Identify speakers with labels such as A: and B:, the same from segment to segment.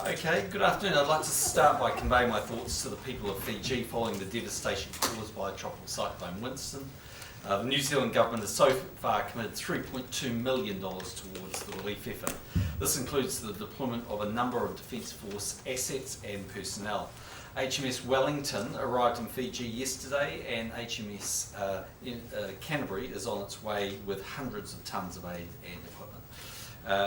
A: Okay, good afternoon. I'd like to start by conveying my thoughts to the people of Fiji following the devastation caused by Tropical Cyclone Winston. The New Zealand Government has so far committed $3.2 million towards the relief effort. This includes the deployment of a number of Defence Force assets and personnel. HMS Wellington arrived in Fiji yesterday, and HMS Canterbury is on its way with hundreds of tonnes of aid and equipment.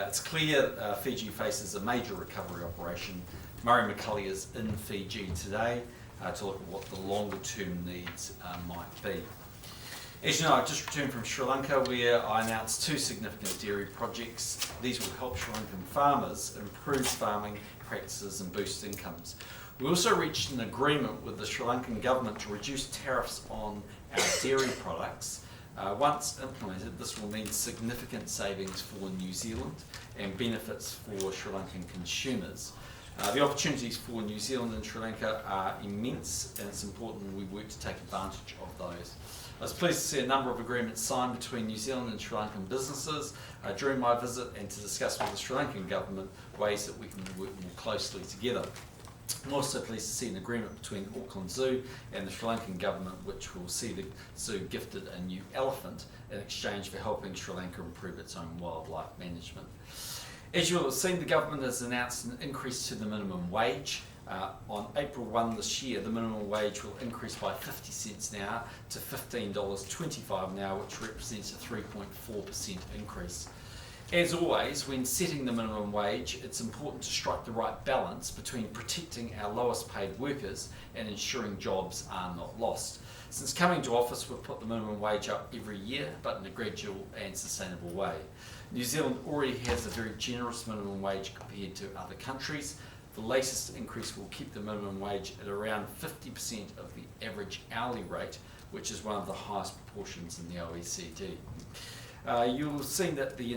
A: It's clear Fiji faces a major recovery operation. Murray McCulley is in Fiji today to look at what the longer term needs might be. As you know, I've just returned from Sri Lanka, where I announced two significant dairy projects. These will help Sri Lankan farmers improve farming practices and boost incomes. We also reached an agreement with the Sri Lankan government to reduce tariffs on our dairy products. Once implemented, this will mean significant savings for New Zealand and benefits for Sri Lankan consumers. The opportunities for New Zealand and Sri Lanka are immense, and it's important we work to take advantage of those. I was pleased to see a number of agreements signed between New Zealand and Sri Lankan businesses during my visit, and to discuss with the Sri Lankan government ways that we can work more closely together. I'm also pleased to see an agreement between Auckland Zoo and the Sri Lankan government, which will see the zoo gifted a new elephant in exchange for helping Sri Lanka improve its own wildlife management. As you will have seen, the government has announced an increase to the minimum wage. On April 1 this year, the minimum wage will increase by 50 cents an hour to $15.25 an hour, which represents a 3.4% increase. As always, when setting the minimum wage, it's important to strike the right balance between protecting our lowest paid workers and ensuring jobs are not lost. Since coming to office, we've put the minimum wage up every year, but in a gradual and sustainable way. New Zealand already has a very generous minimum wage compared to other countries. The latest increase will keep the minimum wage at around 50% of the average hourly rate, which is one of the highest proportions in the OECD. You'll have seen that the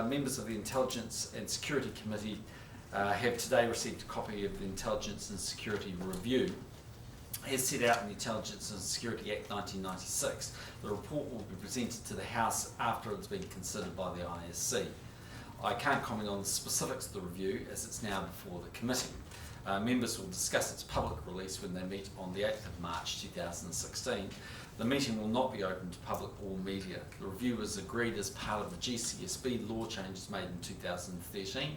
A: members of the Intelligence and Security Committee have today received a copy of the Intelligence and Security Review. As set out in the Intelligence and Security Act 1996, the report will be presented to the House after it's been considered by the ISC. I can't comment on the specifics of the review as it's now before the committee. Members will discuss its public release when they meet on the 8th of March 2016. The meeting will not be open to public or media. The review was agreed as part of the GCSB law changes made in 2013,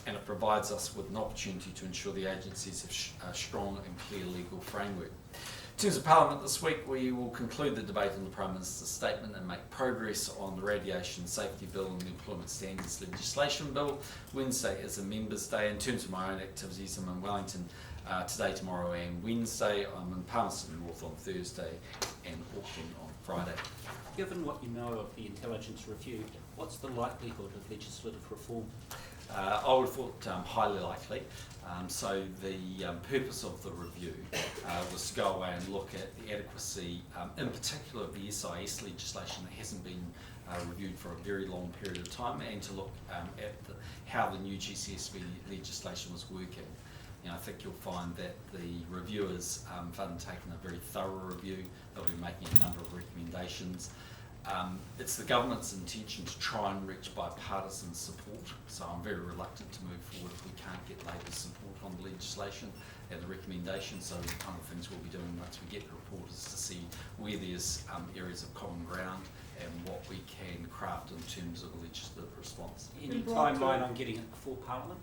A: and it provides us with an opportunity to ensure the agencies have a strong and clear legal framework. In terms of Parliament this week, we will conclude the debate on the Prime Minister's statement and make progress on the Radiation Safety Bill and the Employment Standards Legislation Bill. Wednesday is a Members' Day. In terms of my own activities, I'm in Wellington today, tomorrow and Wednesday. I'm in Palmerston North on Thursday and Auckland on Friday.
B: Given what you know of the Intelligence Review, what's the likelihood of legislative reform?
A: I would have thought highly likely. So the purpose of the review was to go away and look at the adequacy, in particular of the SIS legislation that hasn't been reviewed for a very long period of time, and to look at how the new GCSB legislation was working. I think you'll find that the reviewers have undertaken a very thorough review. They'll be making a number of recommendations. It's the government's intention to try and reach bipartisan support, so I'm very reluctant to move forward if we can't get Labour's support on the legislation and the recommendations. So the kind of things we'll be doing once we get the report is to see where there's areas of common ground and what we can craft in terms of a legislative response.
B: Any timeline on getting it before Parliament?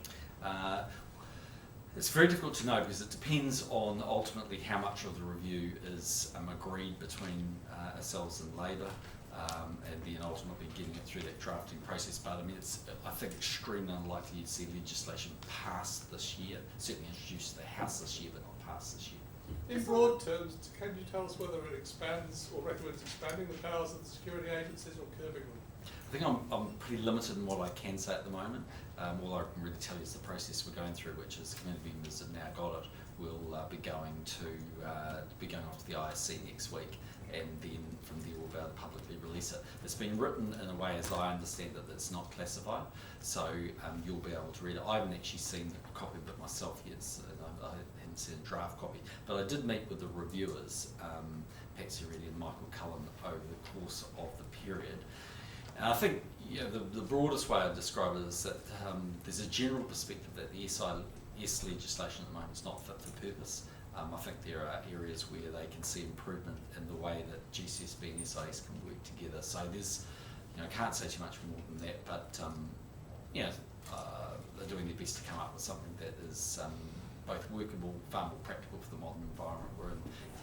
A: It's very difficult to know because it depends on ultimately how much of the review is agreed between ourselves and Labour, and then ultimately getting it through that drafting process. But I mean, it's, I think, extremely unlikely to see legislation passed this year, certainly introduced to the House this year, but not passed this year.
C: In broad terms, can you tell us whether it expands or recommends expanding the powers of the security agencies or curbing them?
A: I think I'm pretty limited in what I can say at the moment. All I can really tell you is the process we're going through, which is community members have now got it. We'll be going off to the ISC next week, and then from there we'll be able to publicly release it. It's been written in a way, as I understand it, that's not classified, so you'll be able to read it. I haven't actually seen a copy of it myself yet, so I haven't seen a draft copy, but I did meet with the reviewers, Patsy Reddy and Michael Cullen, over the course of the period. And I think the broadest way I'd describe it is that there's a general perspective that the legislation at the moment is not fit for purpose. I think there are areas where they can see improvement in the way that GCSB and SIS can work together. So there's, I can't say too much more than that, but they're doing their best to come up with something that is both workable, far more practical for the modern environment we're in,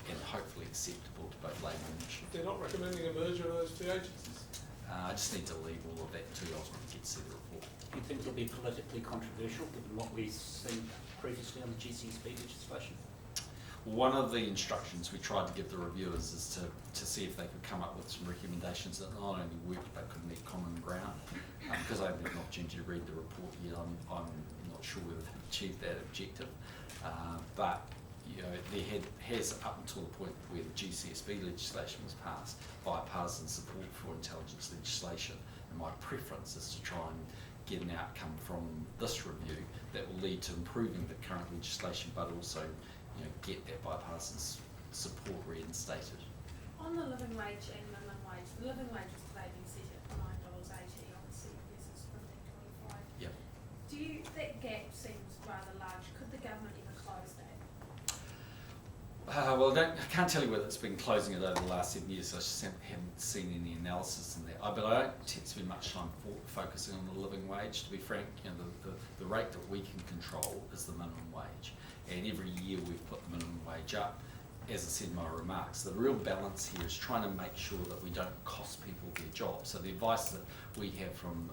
A: and hopefully acceptable to both labour and industry.
C: They're not recommending a merger of those two agencies?
A: I just need to leave all of that to ultimately get to see the report.
B: Do you think it'll be politically controversial given what we've seen previously on the GCSB legislation?
A: One of the instructions we tried to give the reviewers is to see if they could come up with some recommendations that not only worked but could meet common ground. Because I haven't had an opportunity to read the report yet, I'm not sure whether they've achieved that objective. But there has up until the point where the GCSB legislation was passed, bipartisan support for intelligence legislation. And my preference is to try and get an outcome from this review that will lead to improving the current legislation, but also get that bipartisan support reinstated.
D: On the living wage and minimum wage, the living wage is today being set at $9.80, obviously versus $15.25.
A: Yep.
D: That gap seems rather large. Could the government ever close that?
A: Well, I can't tell you whether it's been closing it over the last 7 years. I just haven't seen any analysis in that. But I don't tend to spend much time focusing on the living wage. To be frank, the rate that we can control is the minimum wage. And every year we've put the minimum wage up. As I said in my remarks, the real balance here is trying to make sure that we don't cost people their jobs. So the advice that we have from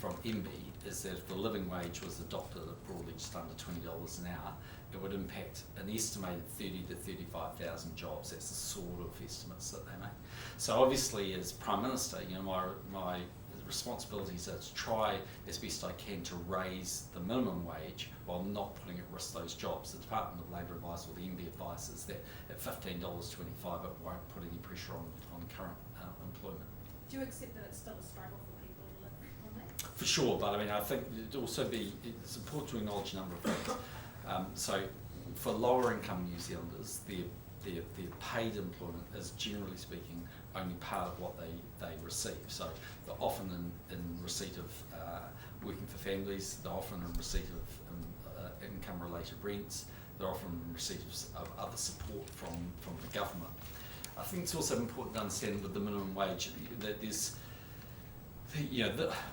A: MB is that if the living wage was adopted at broadly just under $20 an hour, it would impact an estimated 30 to 35,000 jobs. That's the sort of estimates that they make. So obviously, as Prime Minister, my responsibilities are to try as best I can to raise the minimum wage while not putting at risk those jobs. The Department of Labour advice, or the MB advice, is that at $15.25 it won't put any pressure on current employment.
D: Do you accept that it's still a struggle for people to live on that?
A: For sure, but I think it's important to acknowledge a number of things. So for lower income New Zealanders, their paid employment is, generally speaking, only part of what they receive. So they're often in receipt of working for families, they're often in receipt of income-related rents, they're often in receipt of other support from the government. I think it's also important to understand with the minimum wage that there's,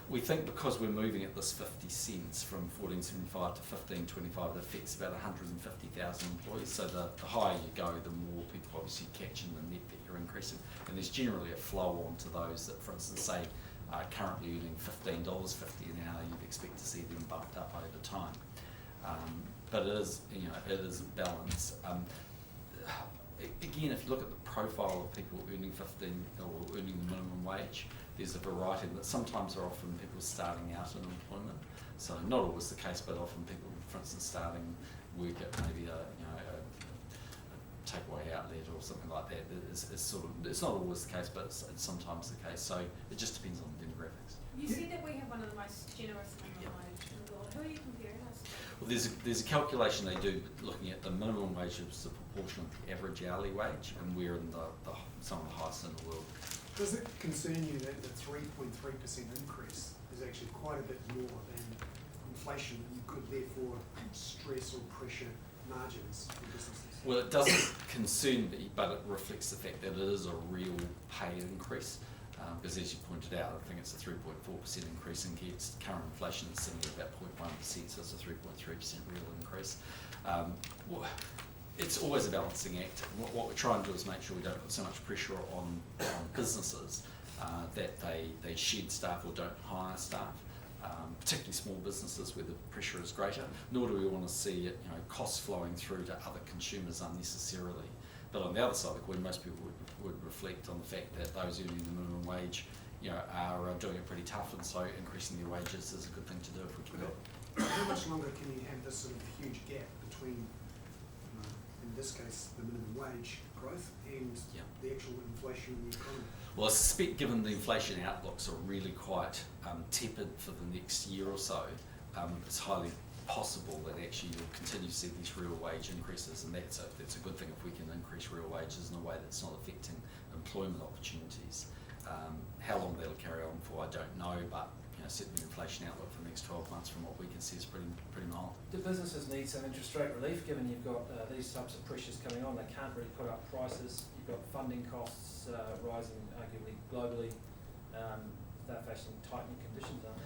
A: we think because we're moving at this 50 cents from $14.75 to $15.25, it affects about 150,000 employees. So the higher you go, the more people obviously catch in the net that you're increasing. And there's generally a flow on to those that, for instance, say are currently earning $15.50 an hour. You'd expect to see them bumped up over time. But it is a balance. Again, if you look at the profile of people earning 15 or earning the minimum wage, there's a variety that sometimes are often people starting out in employment. So not always the case, but often people, for instance, starting work at maybe a takeaway outlet or something like that. It's not always the case, but it's sometimes the case. So it just depends on the demographics.
D: You said that we have one of the most generous minimum wage in the world. Who are you comparing us to?
A: Well, there's a calculation they do looking at the minimum wage as a proportion of the average hourly wage, and we're in some of the highest in the world.
E: Does it concern you that the 3.3% increase is actually quite a bit more than inflation, and you could therefore stress or pressure margins for businesses?
A: Well, it doesn't concern me, but it reflects the fact that it is a real pay increase. Because as you pointed out, I think it's a 3.4% increase, and against current inflation it's sitting at about 0.1%, so it's a 3.3% real increase. It's always a balancing act. What we're trying to do is make sure we don't put so much pressure on businesses that they shed staff or don't hire staff, particularly small businesses where the pressure is greater, nor do we want to see costs flowing through to other consumers unnecessarily. But on the other side of the coin, most people would reflect on the fact that those earning the minimum wage are doing it pretty tough, and so increasing their wages is a good thing to do if we can do it.
E: How much longer can you have this sort of huge gap between, in this case, the minimum wage growth and the actual inflation in the economy?
A: Well, I suspect given the inflation outlooks are really quite tepid for the next year or so, it's highly possible that actually you'll continue to see these real wage increases, and that's a good thing if we can increase real wages in a way that's not affecting employment opportunities. How long that'll carry on for, I don't know, but certainly the inflation outlook for the next next 12 months from what we can see is pretty mild.
F: Do businesses need some interest rate relief, given you've got these types of pressures coming on? They can't really put up prices. You've got funding costs rising arguably globally. They're facing tightening conditions, aren't they?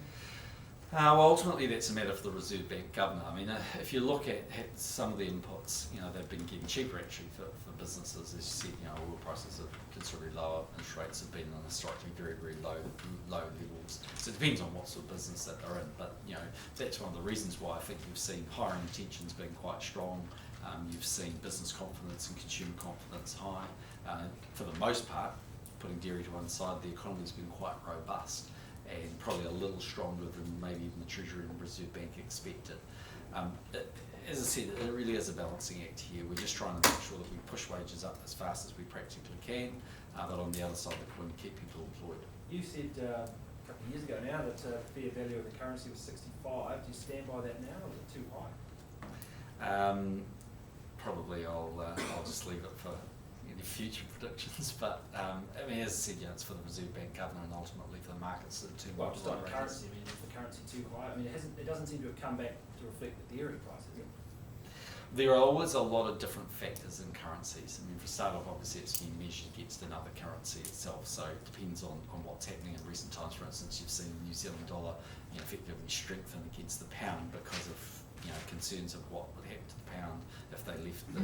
A: Well, ultimately, that's a matter for the Reserve Bank governor. I mean, if you look at some of the inputs, they've been getting cheaper actually for businesses. As you said, oil prices are considerably lower, interest rates have been on historically very, very low levels. So it depends on what sort of business that they're in. But, that's one of the reasons why I think you've seen hiring intentions being quite strong. You've seen business confidence and consumer confidence high. For the most part, putting dairy to one side, the economy's been quite robust, and probably a little stronger than maybe even the Treasury and Reserve Bank expected. As I said, it really is a balancing act here. We're just trying to make sure that we push wages up as fast as we practically can, but on the other side of the coin, keep people employed.
F: You said a couple of years ago now that fair value of the currency was 65. Do you stand by that now, or is it too high?
A: Probably I'll just leave it for any future predictions, but as I said, it's for the Reserve Bank governor and ultimately for the markets that are too
F: Well,
A: much.
F: just on currency, is the currency too high? It doesn't seem to have come back to reflect the dairy price, has it?
A: There are always a lot of different factors in currencies. For start off, obviously it's being measured against another currency itself, so it depends on what's happening in recent times. For instance, you've seen the New Zealand dollar effectively strengthen against the pound because of concerns of what would happen to the pound if they left the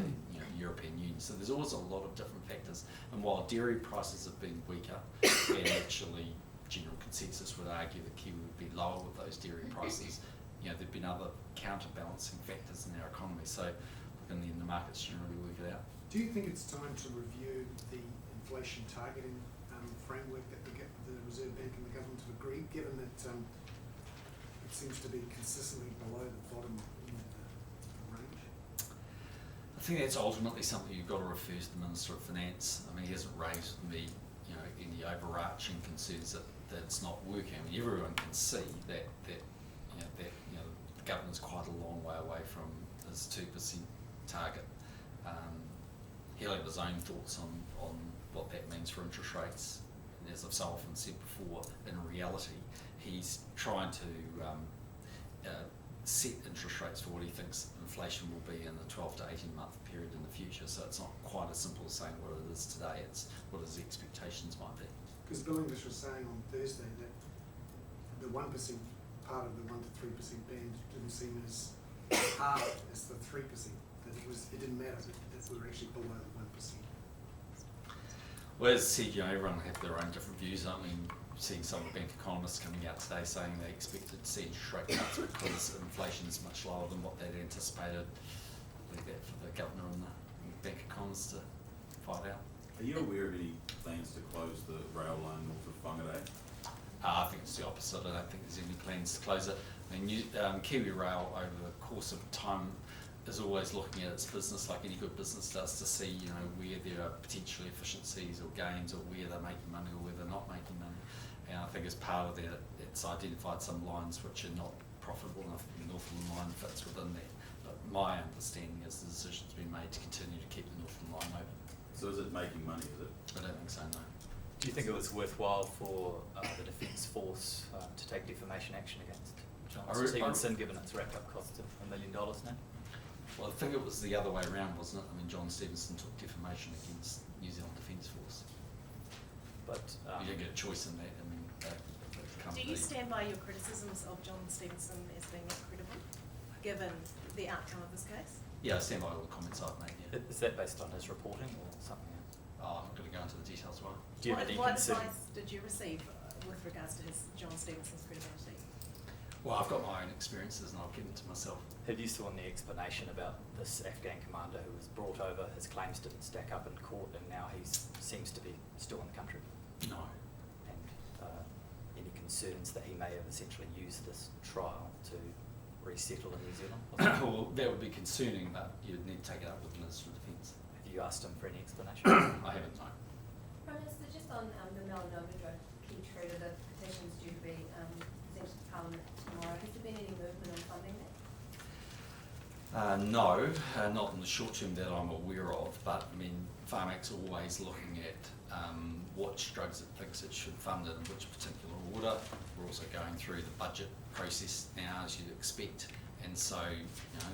A: European Union. So there's always a lot of different factors, and while dairy prices have been weaker, and actually general consensus would argue that Kiwi would be lower with those dairy prices, there've been other counterbalancing factors in our economy. So in the markets generally work it out.
E: Do you think it's time to review the inflation targeting framework that the Reserve Bank and the government have agreed, given that it seems to be consistently below the bottom end of the range?
A: I think that's ultimately something you've got to refer to the Minister of Finance. He hasn't raised with me, any overarching concerns that it's not working. Everyone can see that the government's quite a long way away from his 2% target. He'll have his own thoughts on what that means for interest rates. And as I've so often said before, in reality, he's trying to set interest rates for what he thinks inflation will be in the 12 to 18 month period in the future. So it's not quite as simple as saying what it is today, it's what his expectations might be.
E: Because Bill English was saying on Thursday that the 1% part of the 1 to 3% band didn't seem as hard as the 3%. That it didn't matter that we were actually below the 1%.
A: Well, as I said, everyone will have their own different views. Seeing some bank economists coming out today saying they expected to see interest rate cuts because inflation is much lower than what they'd anticipated. I leave that for the governor and the bank economists to find out.
G: Are you aware of any plans to close the rail line north of Whangarei?
A: I think it's the opposite. I don't think there's any plans to close it. Kiwi Rail over the course of time is always looking at its business like any good business does to see where there are potentially efficiencies or gains, or where they're making money or where they're not making money. And I think as part of that, it's identified some lines which are not profitable enough. The Northland line fits within that. But my understanding is the decision's been made to continue to keep the Northland line open.
G: So is it making money, is it?
A: I don't think so, no.
H: Do you think it was worthwhile for the Defence Force to take defamation action against John Stevenson, given its racked up cost of $1 million now?
A: Well, I think it was the other way around, wasn't it? John Stevenson took defamation against New Zealand Defence Force.
H: But
A: You don't get a choice in that.
I: Do you stand by your criticisms of John Stevenson as being incredible, given the outcome of this case?
A: Yeah, I stand by all the comments I've made, yeah.
H: is that based on his reporting or something else?
A: I'm not going to go into the details why.
H: Do you have any
I: What
H: concern?
I: advice did you receive with regards to John Stevenson's credibility?
A: Well, I've got my own experiences and I'll keep it to myself.
H: Have you seen the explanation about this Afghan commander who was brought over? His claims didn't stack up in court, and now he seems to be still in the country.
A: No.
H: And any concerns that he may have essentially used this trial to resettle in New Zealand?
A: Well, that would be concerning, but you'd need to take it up with the Minister of Defence.
H: Have you asked him for any explanation?
A: I haven't, no.
J: Prime Minister, just on the melanoma drug key trader, the petition's due to be presented to Parliament tomorrow. Has there been any movement on funding that?
A: No, not in the short term that I'm aware of, but Pharmac's always looking at which drugs it thinks it should fund in which particular order. we're also going through the budget process now, as you'd expect. And so,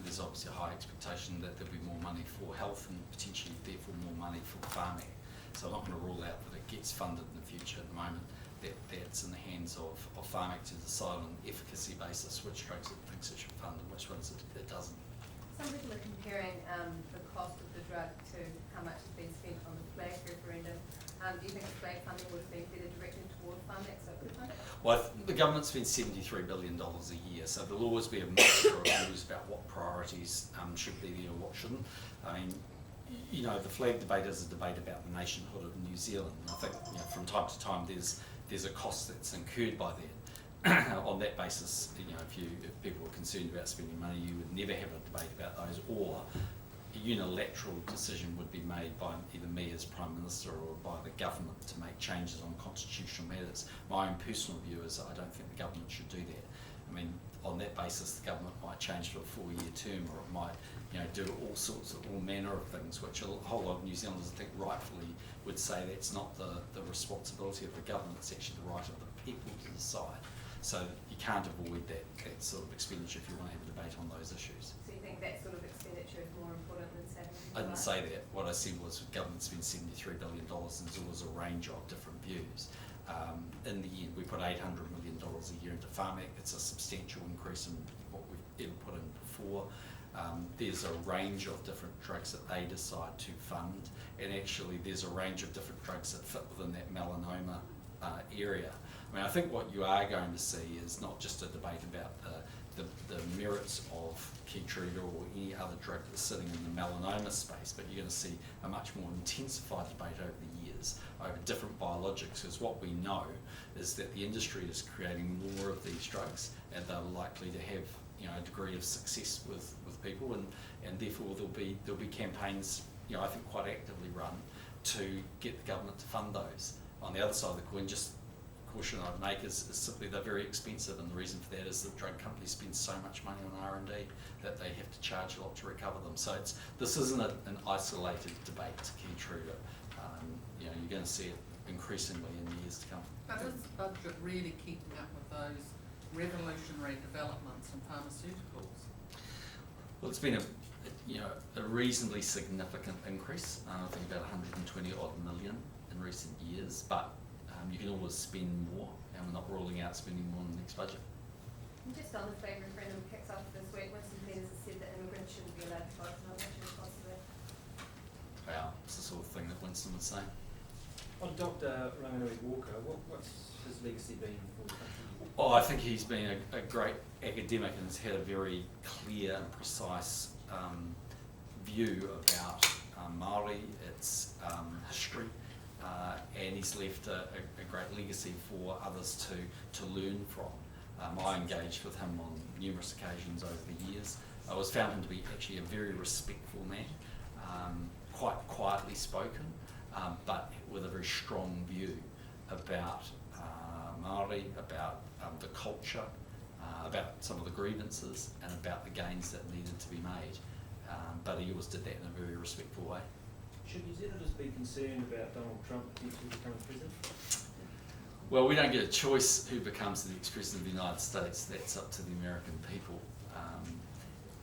A: there's obviously a high expectation that there'll be more money for health and potentially therefore more money for farming. So I'm not going to rule out that it gets funded in the future. At the moment, that's in the hands of farming to decide on an efficacy basis which drugs it thinks it should fund and which ones it doesn't.
J: Some people are comparing the cost of the drug to how much has been spent on the flag referendum. Do you think the flag funding would have been better directed toward farming, so it could fund it?
A: Well, the government spends $73 billion a year, so there'll always be a mixture of views about what priorities should be there or what shouldn't. I mean, the flag debate is a debate about the nationhood of New Zealand. And I think from time to time there's a cost that's incurred by that. On that basis, if people are concerned about spending money, you would never have a debate about those, or a unilateral decision would be made by either me as Prime Minister or by the government to make changes on constitutional matters. My own personal view is that I don't think the government should do that. I mean, on that basis, the government might change to a 4-year term, or it might, do all manner of things, which a whole lot of New Zealanders, I think, rightfully would say that's not the responsibility of the government. It's actually the right of the people to decide. So you can't avoid that sort of expenditure if you want to have a debate on those issues.
J: So you think that sort of expenditure is more important than saving?
A: I didn't say that. What I said was the government spends $73 billion and there's always a range of different views. In the end, we put $800 million a year into farming. It's a substantial increase in what we've ever put in before. There's a range of different drugs that they decide to fund, and actually there's a range of different drugs that fit within that melanoma area. I mean, I think what you are going to see is not just a debate about the merits of Keytruda or any other drug that's sitting in the melanoma space, but you're going to see a much more intensified debate over the years over different biologics, because what we know is that the industry is creating more of these drugs, and they're likely to have a degree of success with people, and therefore there'll be campaigns I think quite actively run to get the government to fund those. On the other side of the coin, just caution I'd make is simply they're very expensive, and the reason for that is that drug companies spend so much money on R&D that they have to charge a lot to recover them. So this isn't an isolated debate to Keytruda. You're going to see it increasingly in the years to come.
K: But is the budget really keeping up with those revolutionary developments in pharmaceuticals?
A: Well, it's been a reasonably significant increase. I think about 120 odd million in recent years, but you can always spend more, and we're not ruling out spending more in the next budget.
J: And just on the flag referendum kicks off this week, Winston Peters has said that immigrants shouldn't be allowed to vote. What's your response to that?
A: Well, it's the sort of thing that Winston would say.
F: On Dr. Ranganui Walker, what's his legacy been for the country?
A: Oh, I think he's been a great academic and has had a very clear and precise view about Māori, its history, and he's left a great legacy for others to learn from. I engaged with him on numerous occasions over the years. I always found him to be actually a very respectful man, quite quietly spoken, but with a very strong view about Māori, about the culture, about some of the grievances, and about the gains that needed to be made. But he always did that in a very respectful way.
F: Should New Zealanders be concerned about Donald Trump potentially becoming president?
A: Well, we don't get a choice who becomes the next president of the United States. That's up to the American people.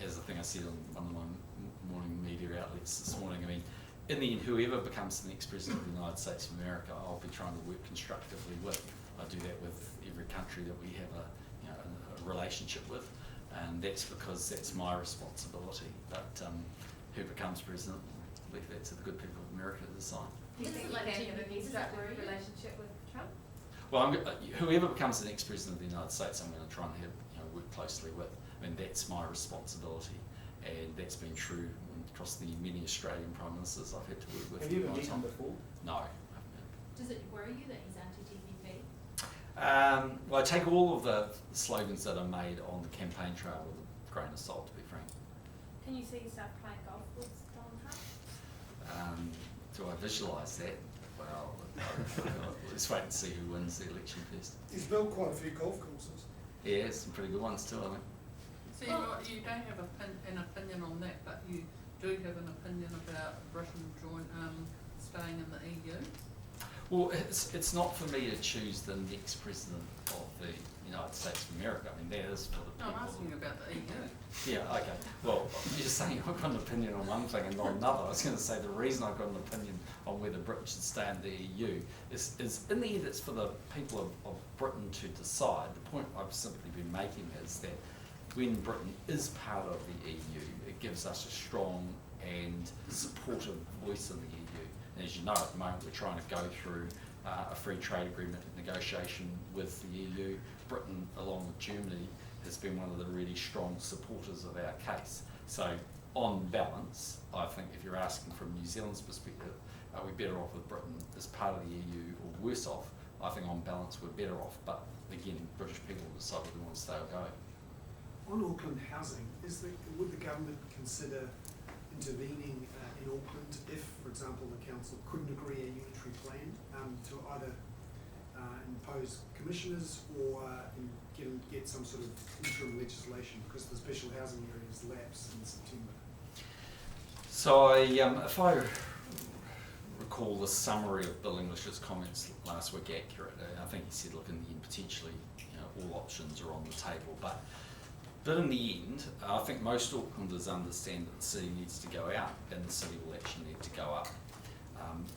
A: As I think I said on one of my morning media outlets this morning, I mean, in the end, whoever becomes the next president of the United States of America, I'll be trying to work constructively with. I do that with every country that we have a relationship with, and that's because that's my responsibility. But who becomes president, leave that to the good people of America to decide.
J: Do you think you can have a constructive relationship with Trump?
A: Well, whoever becomes the next president of the United States, I'm going to try and work closely with. I mean, that's my responsibility, and that's been true across the many Australian prime ministers I've had to work with.
F: Have you ever met him before?
A: No.
D: Does it worry you that he's anti-TPP?
A: Well, I take all of the slogans that are made on the campaign trail with a grain of salt, to be frank.
D: Can you see yourself playing golf with Donald Trump?
A: Do I visualise that? Well, let's wait and see who wins the election first.
E: He's built quite a few golf courses.
A: Yeah, some pretty good ones too, I think.
K: So you don't have an opinion on that, but you do have an opinion about Britain staying in the EU?
A: Well, it's not for me to choose the next president of the United States of America. I mean, that is for the
K: No,
A: people.
K: I'm asking about the EU.
A: Yeah, okay. Well, you're saying I've got an opinion on one thing and not another. I was going to say the reason I've got an opinion on whether Britain should stay in the EU is in the end it's for the people of Britain to decide. The point I've simply been making is that when Britain is part of the EU, it gives us a strong and supportive voice in the EU. And as you know, at the moment we're trying to go through a free trade agreement negotiation with the EU. Britain, along with Germany, has been one of the really strong supporters of our case. So on balance, I think if you're asking from New Zealand's perspective, are we better off with Britain as part of the EU or worse off? I think on balance we're better off, but again, British people will decide whether they want to stay or go.
E: On Auckland housing, would the government consider intervening in Auckland if, for example, the council couldn't agree a unitary plan to either impose commissioners or get some sort of interim legislation because the special housing areas lapse in September?
A: So if I recall the summary of Bill English's comments last week accurate, I think he said, look, in the end, potentially, all options are on the table, but in the end, I think most Aucklanders understand that the city needs to go out and the city will actually need to go up.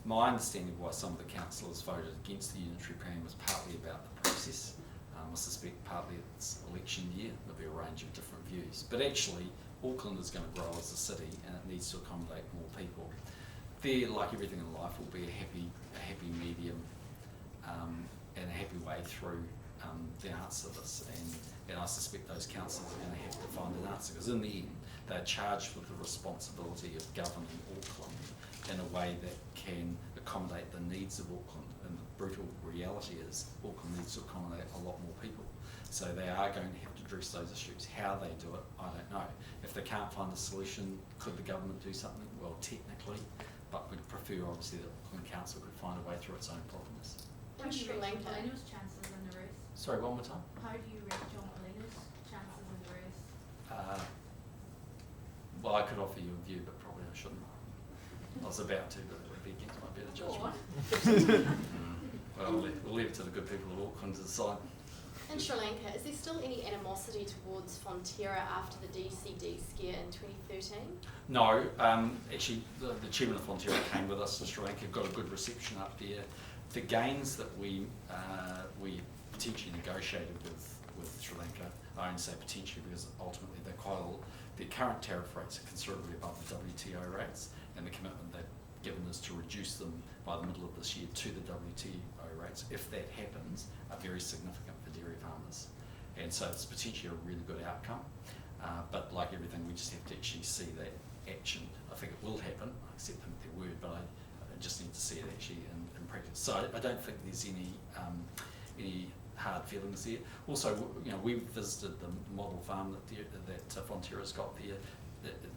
A: My understanding of why some of the councillors voted against the unitary plan was partly about the process. I suspect partly it's election year, there'll be a range of different views. But actually, Auckland is going to grow as a city and it needs to accommodate more people. There, like everything in life, will be a happy medium and a happy way through the answer to this. And I suspect those councillors are going to have to find an answer because in the end, they're charged with the responsibility of governing Auckland in a way that can accommodate the needs of Auckland. And the brutal reality is Auckland needs to accommodate a lot more people. So they are going to have to address those issues. How they do it, I don't know. If they can't find a solution, could the government do something? Well, technically, but we'd prefer obviously that Auckland Council could find a way through its own problems.
D: How do you
J: Sri
D: rate
J: Lanka.
D: John Molino's chances in the race?
A: Sorry, one more time?
D: How do you rate John Molino's chances in the race?
A: Well, I could offer you a view, but probably I shouldn't. I was about to, but it would be against my better judgment. Well, we'll leave it to the good people of Auckland to decide.
L: In Sri Lanka, is there still any animosity towards Fonterra after the DCD scare in 2013?
A: No, actually the chairman of Fonterra came with us to Sri Lanka, got a good reception up there. The gains that we potentially negotiated with Sri Lanka, I only say potentially because ultimately they're quite their current tariff rates are considerably above the WTO rates, and the commitment they've given is to reduce them by the middle of this year to the WTO rates. If that happens, are very significant for dairy farmers, and so it's potentially a really good outcome. But like everything, we just have to actually see that action. I think it will happen. I accept them at their word, but I just need to see it actually in practice. So I don't think there's any hard feelings there. Also, we visited the model farm that Fonterra's got there.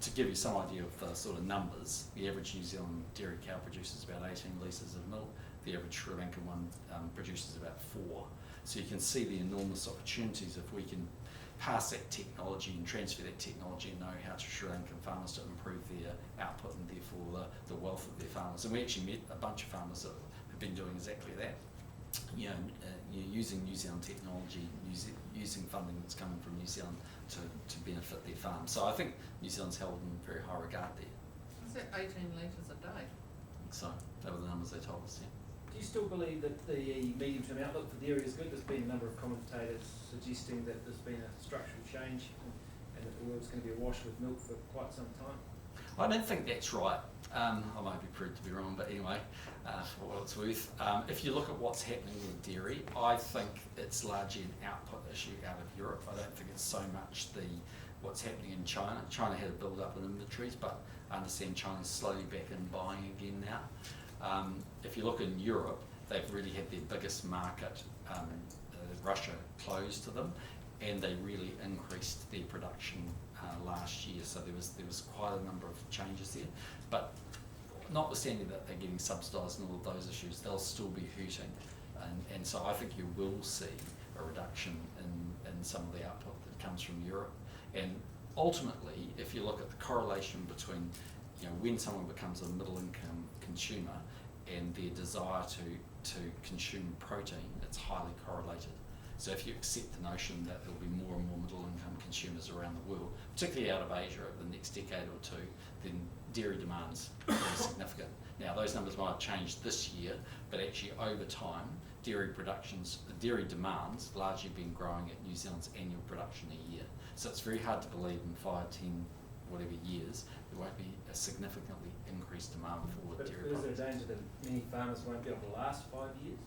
A: To give you some idea of the sort of numbers, the average New Zealand dairy cow produces about 18 litres of milk. The average Sri Lankan one produces about 4. So you can see the enormous opportunities if we can pass that technology and transfer that technology and know-how to Sri Lankan farmers to improve their output and therefore the wealth of their farmers. And we actually met a bunch of farmers that have been doing exactly that. Using New Zealand technology, using funding that's coming from New Zealand to benefit their farms. So I think New Zealand's held in very high regard there.
K: Is that 18 litres a day?
A: So they were the numbers they told us, yeah.
F: Do you still believe that the medium-term outlook for dairy is good? There's been a number of commentators suggesting that there's been a structural change and that the world's going to be awash with milk for quite some time.
A: I don't think that's right. I might be proved to be wrong, but anyway, for what it's worth. If you look at what's happening with dairy, I think it's largely an output issue out of Europe. I don't think it's so much what's happening in China. China had a build-up in inventories, but I understand China's slowly back in buying again now. If you look in Europe, they've really had their biggest market, Russia, closed to them, and they really increased their production last year. So there was quite a number of changes there. But notwithstanding that they're getting subsidised and all of those issues, they'll still be hurting. And so I think you will see a reduction in some of the output that comes from Europe. And ultimately, if you look at the correlation between when someone becomes a middle income consumer and their desire to consume protein, it's highly correlated. So if you accept the notion that there will be more and more middle income consumers around the world, particularly out of Asia over the next decade or two, then dairy demand's very significant. Now those numbers might have changed this year, but actually over time, dairy demand's largely been growing at New Zealand's annual production a year. So it's very hard to believe in 5, 10, whatever years, there won't be a significantly increased demand for
F: But
A: dairy
F: is
A: products.
F: there a danger that many farmers won't be able to last 5 years?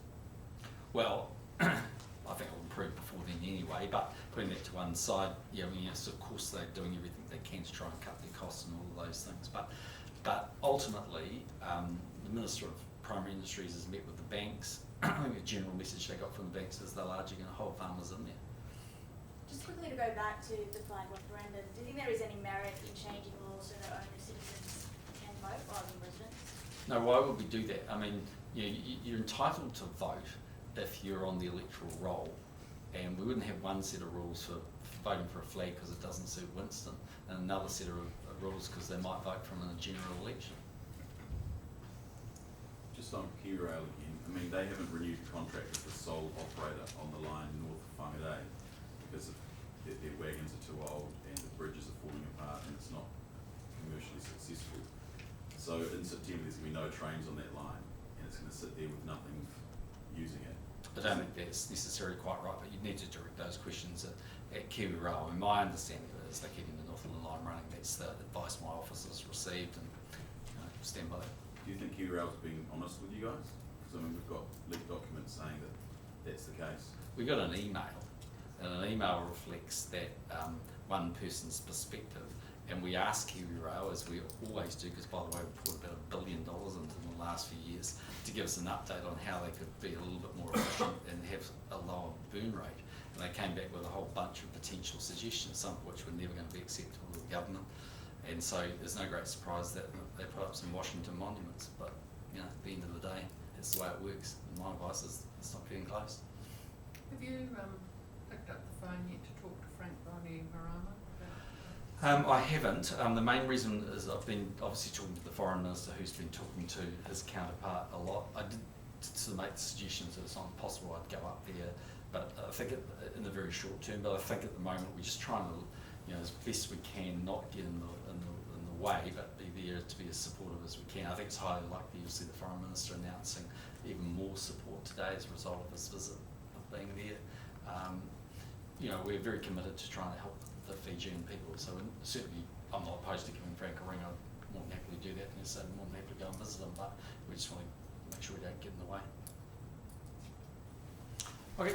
A: Well, I think it'll improve before then anyway, but putting that to one side, yes, of course they're doing everything they can to try and cut their costs and all of those things. But ultimately, the Minister of Primary Industries has met with the banks. I think the general message they got from the banks is they're largely going to hold farmers in there.
M: Just quickly to go back to the flag referendum, do you think there is any merit in changing laws so that only citizens can vote rather than residents?
A: No, why would we do that? I mean, you're entitled to vote if you're on the electoral roll, and we wouldn't have one set of rules for voting for a flag because it doesn't suit Winston, and another set of rules because they might vote from a general election.
G: Just on KiwiRail again, I mean, they haven't renewed the contract as the sole operator on the line north of Whangarei because their wagons are too old and the bridges are falling apart and it's not commercially successful. So in September there's going to be no trains on that line and it's going to sit there with nothing using it.
A: I don't think that's necessarily quite right, but you need to direct those questions at KiwiRail. I mean, my understanding of it is they're keeping the Northland line running. That's the advice my office has received, and stand by that.
G: Do you think KiwiRail's being honest with you guys? Because I mean, we've got leaked documents saying that that's the case.
A: We got an email, and an email reflects that one person's perspective, and we asked KiwiRail, as we always do, because by the way we poured about $1 billion into them in the last few years, to give us an update on how they could be a little bit more efficient and have a lower burn rate. And they came back with a whole bunch of potential suggestions, some of which were never going to be acceptable to the government. And so there's no great surprise that they put up some Washington monuments, but at the end of the day, that's the way it works. And my advice is it's not getting close.
K: Have you picked up the phone yet to talk to Frank Bainimarama?
A: I haven't. The main reason is I've been obviously talking to the Foreign Minister, who's been talking to his counterpart a lot. I did sort of make the suggestions that it's not possible I'd go up there, but I think in the very short term. But I think at the moment we're just trying to, as best we can, not get in the way, but be there to be as supportive as we can. I think it's highly likely you'll see the Foreign Minister announcing even more support today as a result of his visit of being there. We're very committed to trying to help the Fijian people, so certainly I'm not opposed to giving Frank a ring. I'd more than happily do that, and so I'm more than happy to go and visit him, but we just want to make sure we don't get in the way. Okay.